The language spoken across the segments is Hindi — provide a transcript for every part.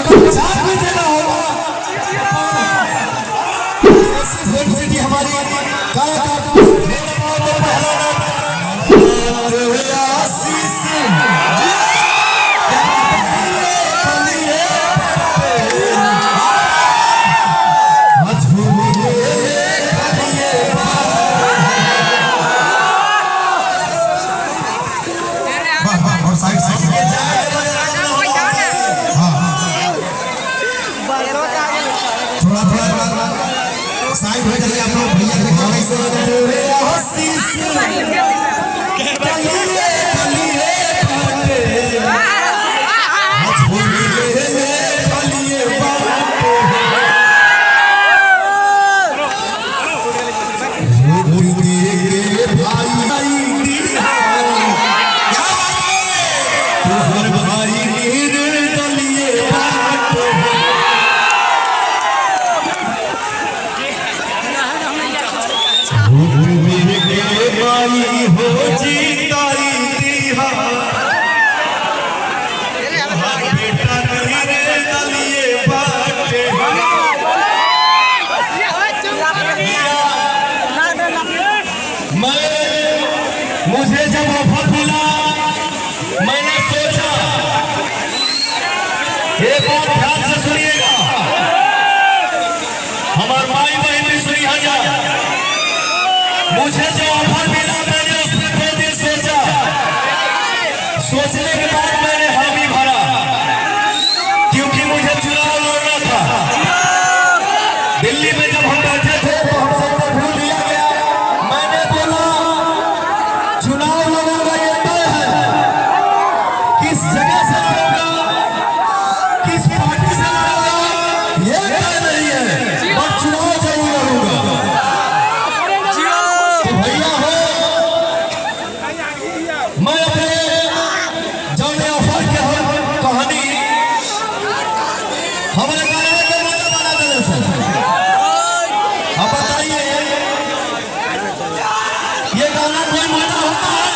पहचान भी देना होगा। ऐसी फिल्म सिटी हमारी गायक पहला साइड हो जाइए आप लोग भैया के गाने से मुझे जब ऑफर मिला मैंने सोचा, एक बात ध्यान से सुनिएगा, हमारे भाई बहन भी सुनिए जा। मुझे जो ऑफर मिला मैंने उसमें 2 दिन सोचा, सोचने के बाद मैंने हामी भरा, क्योंकि मुझे चुनाव लड़ना था। दिल्ली में जब हम बैठे थे तो हमसे इंटरव्यू लिया गया, मैंने बोला चुनाव लड़ूंगा ये तय है, किस जगह से लड़ूंगा, किस पार्टी से लड़ूंगा ये तय नहीं है, पर चुनाव जरूर लड़ूंगा। तो भैया हो, मैं अपने जौने ऑफर के कहानी हमारे गाने के मजा बना देने से, अब बताइए ये गाना कोई मजा होता है?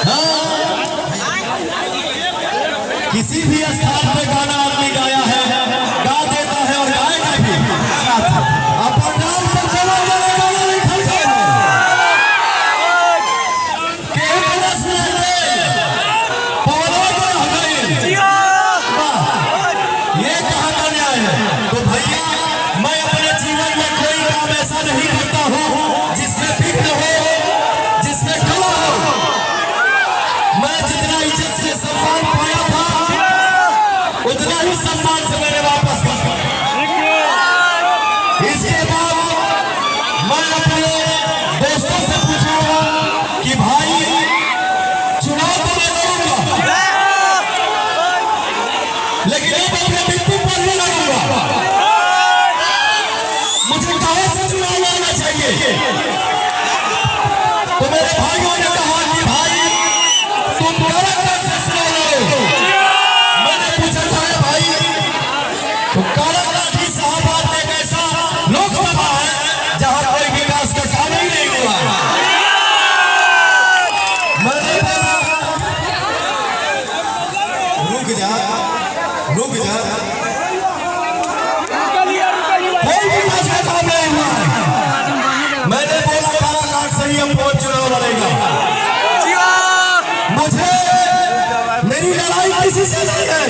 हाँ? किसी भी स्थान पे गाना आदमी गाया है, गा देता है और गाएगा भी। अब पंडाल पर चलो चलो गाना नहीं खरीदे ये कहाँ का न्याय है? तो भैया मैं अपने जीवन में कोई काम ऐसा नहीं करता हूँ जिसमें विघ्न हो, जिसमें कला हो। मैं जितना इज्जत से सम्मान पाया था उतना ही सम्मान से मैंने वापस किया। इसके बाद मैं अपने दोस्तों से पूछूंगा कि भाई चुनाव तो मैं लड़ूंगा, लेकिन अब अपने बिंदु पर ही लड़ूंगा। मुझे कहां से चुनाव लड़ना चाहिए? तो मेरे भाइयों ने कहा कि भाई तुम काराकाट से चुनाव लड़ो। मैंने पूछा था भाई तो काराकाट ही शाहबाद में एक ऐसा लोकसभा है जहां कोई विकास का काम ही नहीं हुआ। मैंने बोला रुक जा, कोई विकास का काम नहीं हुआ। मैंने बोला काराकाट से ही हम बहुत चुनाव लड़ेगा। मुझे मेरी लड़ाई किसी से नहीं है,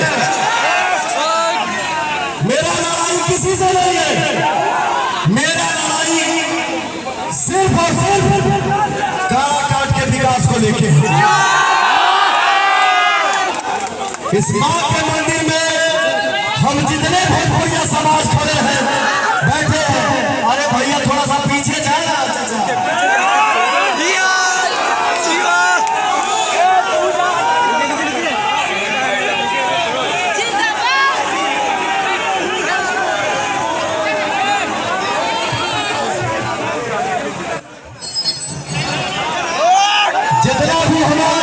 मेरा लड़ाई किसी से नहीं है, मेरा लड़ाई सिर्फ और सिर्फ काराकाट के विकास को लेके है। इस मां के मंदिर में हम जितने भोजपुरिया समाज खड़े हैं, बैठे हैं। अरे भैया थोड़ा सा पीछे जाए ना चाचा। जितना भी हमारे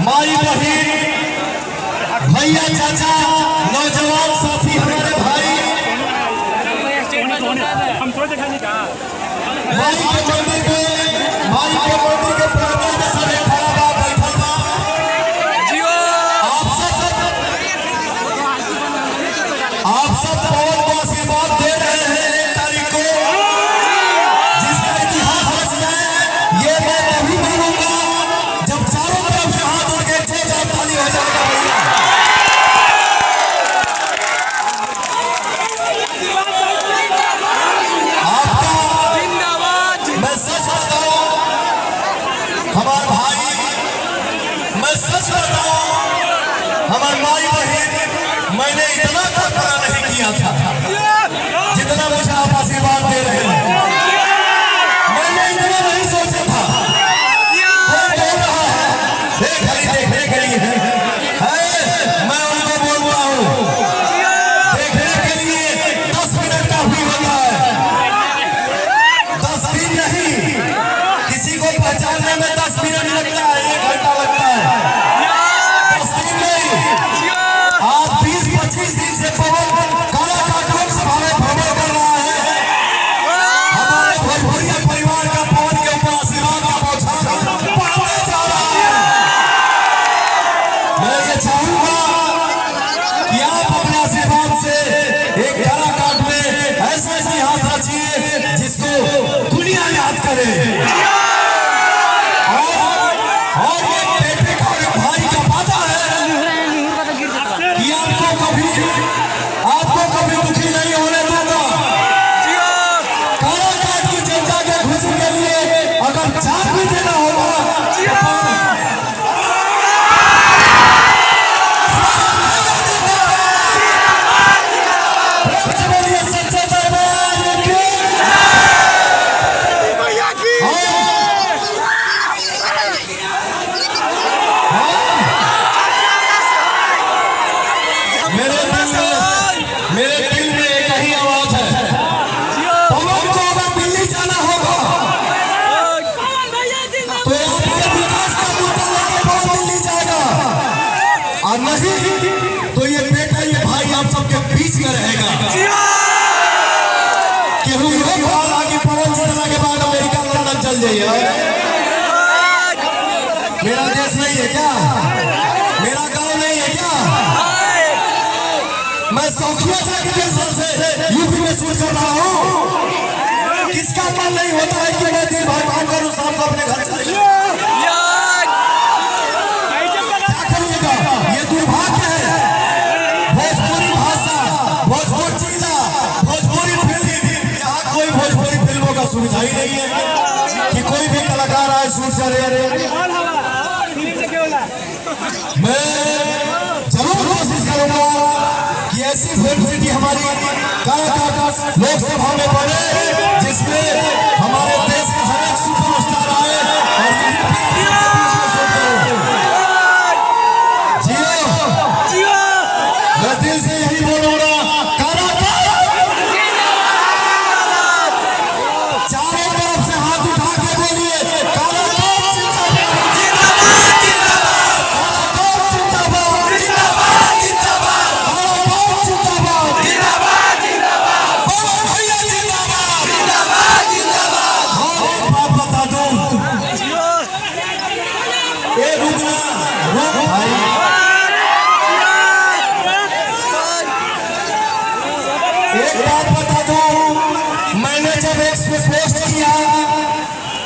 माई बहन भैया चाचा नौजवान साथी हमारे भाई माई के मंदिर के प्रांगण में सब खड़ा बा, बैठल बा। आप सब मैं सच बताऊं, हमारे माई बहन, मैंने इतना कल्पना नहीं किया था जितना मुझे आप आशीर्वाद दे रहे हैं। मैंने इतना नहीं सोचा था। कोई बोल रहा है खाली देखने के लिए है, मैं उनको बोलता हूँ देखने के लिए 10 मिनट काफी होता है। 10 दिन नहीं, किसी को पहचानने में 10 मिनट लगता है, 1 घंटा लगता है। 10 दिन नहीं, आज 20-25 दिन से पवन काराकाट लोकसभा में भ्रमण कर रहा है। हमारे भोजपुरिया परिवार का पवन के ऊपर आशीर्वाद का बौछार पड़ने जा रहा है। मैं ये चाहूंगा कि आप अपने आशीर्वाद से एक काराकाट में ऐसा इतिहास रचिए जिसको दुनिया याद करे। और ये बेटे का और भाई का वादा है कि आपको कभी दुखी नहीं होने दूंगा। काराकाट की जनता के खुशी के लिए अगर जान भी देना होगा सच्चे दरबार की मेरे दिल में एक ही आवाज है, पवन को अगर दिल्ली जाना होगा तो आपके विकास का मुद्दा लेकर पवन दिल्ली जाएगा, और नहीं तो ये बेटा ये भाई आप सबके बीच में रहेगा। केहू यह कहा कि पवन जीतने के बाद अमेरिका लंदन चल जाइए। मेरा देश नहीं है क्या? मेरा गांव नहीं है क्या? मैं सौखिया जाके टेंशन से यूपी में शूट कर रहा हूँ। किसका मन नहीं होता है कि मैं दिन भर काम करूँ, शाम को अपने घर चले जाऊं? क्या करिएगा, ये दुर्भाग्य है। भोजपुरी भाषा, भोजपुरी जिला, भोजपुरी फिल्म, यहाँ कोई भोजपुरी फिल्मों का सुविधा ही नहीं है कि कोई भी कलाकार आए शूट करे। मैं जरूर कोशिश करूंगा कि ऐसी फिल्म सिटी हमारी काराकाट लोकसभा में बने जिसमें हमारे देश के हर एक सुपरस्टार आए और जियो। मैं दिल से यही बोलूंगा, काराकाट चारों तरफ से हाथ उठा के बोलिए, काराकाट जिंदाबाद, काराकाट जिंदाबाद, एक बात बता दूं, मैंने जब इसमें पोस्ट किया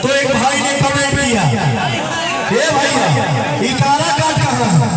तो एक भाई ने कमेंट किया, हे भैया ये काराकाट कहाँ है?